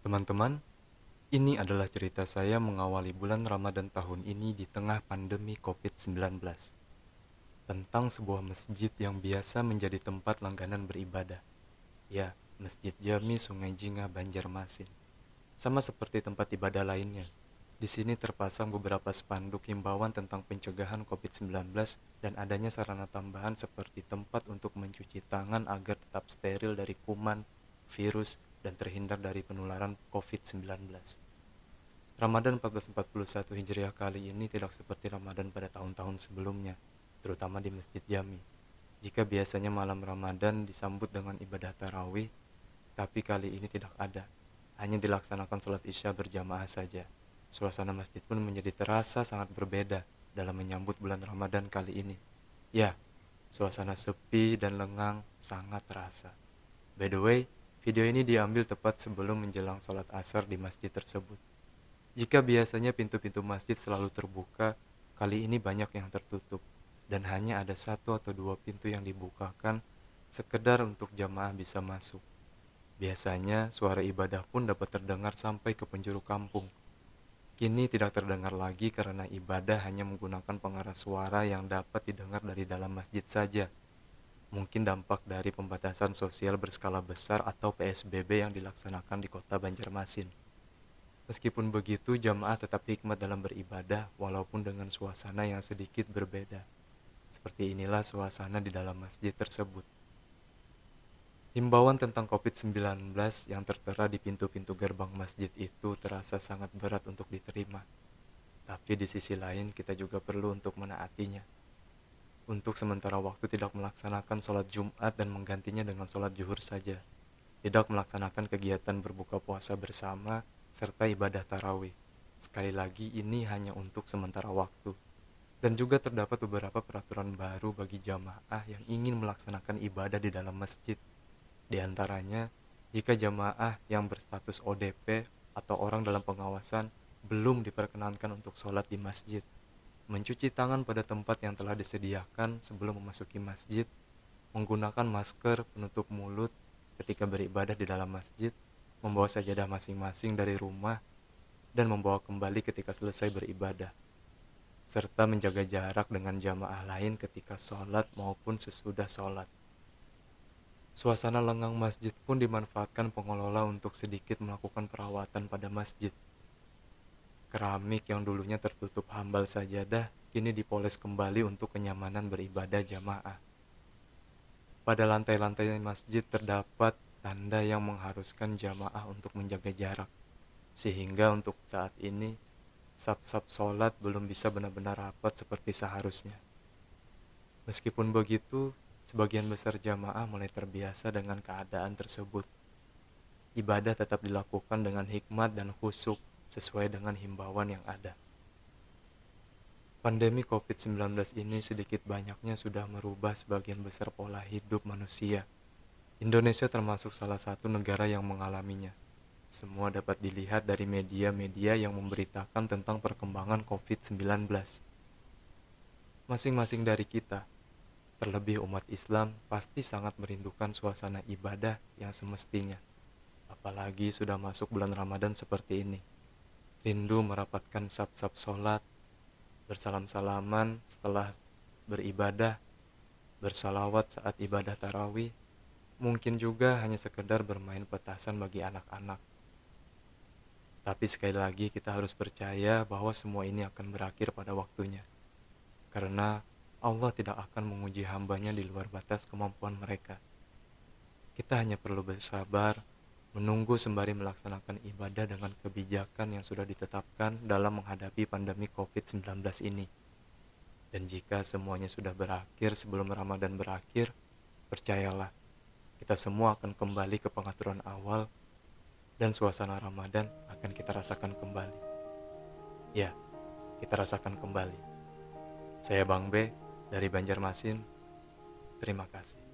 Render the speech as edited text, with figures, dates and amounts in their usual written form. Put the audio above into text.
Teman-teman, ini adalah cerita saya mengawali bulan Ramadan tahun ini di tengah pandemi COVID-19. Tentang sebuah masjid yang biasa menjadi tempat langganan beribadah. Ya, Masjid Jami Sungai Jingah Banjarmasin. Sama seperti tempat ibadah lainnya, di sini terpasang beberapa spanduk himbauan tentang pencegahan COVID-19 dan adanya sarana tambahan seperti tempat untuk mencuci tangan agar tetap steril dari kuman, virus, dan terhindar dari penularan COVID-19. Ramadan 1441 Hijriah kali ini tidak seperti Ramadan pada tahun-tahun sebelumnya, terutama di Masjid Jami. Jika biasanya malam Ramadan disambut dengan ibadah tarawih, tapi kali ini tidak ada. Hanya dilaksanakan sholat isya berjamaah saja. Suasana masjid pun menjadi terasa sangat berbeda dalam menyambut bulan Ramadan kali ini. Ya, suasana sepi dan lengang sangat terasa. By the way, video ini diambil tepat sebelum menjelang sholat asar di masjid tersebut. Jika biasanya pintu-pintu masjid selalu terbuka, kali ini banyak yang tertutup, dan hanya ada satu atau dua pintu yang dibukakan sekedar untuk jamaah bisa masuk. Biasanya suara ibadah pun dapat terdengar sampai ke penjuru kampung. Kini tidak terdengar lagi karena ibadah hanya menggunakan pengeras suara yang dapat didengar dari dalam masjid saja. Mungkin dampak dari pembatasan sosial berskala besar atau PSBB yang dilaksanakan di kota Banjarmasin. Meskipun begitu, jamaah tetap hikmat dalam beribadah walaupun dengan suasana yang sedikit berbeda. Seperti inilah suasana di dalam masjid tersebut. Himbauan tentang COVID-19 yang tertera di pintu-pintu gerbang masjid itu terasa sangat berat untuk diterima. Tapi di sisi lain kita juga perlu untuk menaatinya. Untuk sementara waktu tidak melaksanakan sholat Jumat dan menggantinya dengan sholat zuhur saja. Tidak melaksanakan kegiatan berbuka puasa bersama serta ibadah tarawih. Sekali lagi ini hanya untuk sementara waktu. Dan juga terdapat beberapa peraturan baru bagi jamaah yang ingin melaksanakan ibadah di dalam masjid. Di antaranya, jika jamaah yang berstatus ODP atau orang dalam pengawasan belum diperkenankan untuk sholat di masjid, mencuci tangan pada tempat yang telah disediakan sebelum memasuki masjid, menggunakan masker penutup mulut ketika beribadah di dalam masjid, membawa sajadah masing-masing dari rumah, dan membawa kembali ketika selesai beribadah, serta menjaga jarak dengan jamaah lain ketika sholat maupun sesudah sholat. Suasana lengang masjid pun dimanfaatkan pengelola untuk sedikit melakukan perawatan pada masjid. Keramik yang dulunya tertutup hambal sajadah kini dipoles kembali untuk kenyamanan beribadah jamaah. Pada lantai-lantai masjid terdapat tanda yang mengharuskan jamaah untuk menjaga jarak, sehingga untuk saat ini saf-saf sholat belum bisa benar-benar rapat seperti seharusnya. Meskipun begitu, sebagian besar jamaah mulai terbiasa dengan keadaan tersebut. Ibadah tetap dilakukan dengan hikmat dan khusyuk sesuai dengan himbauan yang ada. Pandemi COVID-19 ini sedikit banyaknya sudah merubah sebagian besar pola hidup manusia. Indonesia termasuk salah satu negara yang mengalaminya. Semua dapat dilihat dari media-media yang memberitakan tentang perkembangan COVID-19. Masing-masing dari kita, terlebih umat Islam, pasti sangat merindukan suasana ibadah yang semestinya. Apalagi sudah masuk bulan Ramadan seperti ini. Rindu merapatkan saf-saf sholat, bersalam-salaman setelah beribadah, bersalawat saat ibadah tarawih, mungkin juga hanya sekedar bermain petasan bagi anak-anak. Tapi sekali lagi kita harus percaya bahwa semua ini akan berakhir pada waktunya. Karena Allah tidak akan menguji hambanya di luar batas kemampuan mereka. Kita hanya perlu bersabar, menunggu sembari melaksanakan ibadah dengan kebijakan yang sudah ditetapkan dalam menghadapi pandemi COVID-19 ini. Dan jika semuanya sudah berakhir sebelum Ramadan berakhir, percayalah, kita semua akan kembali ke pengaturan awal dan suasana Ramadan akan kita rasakan kembali. Ya, kita rasakan kembali. Saya Bang B dari Banjarmasin. Terima kasih.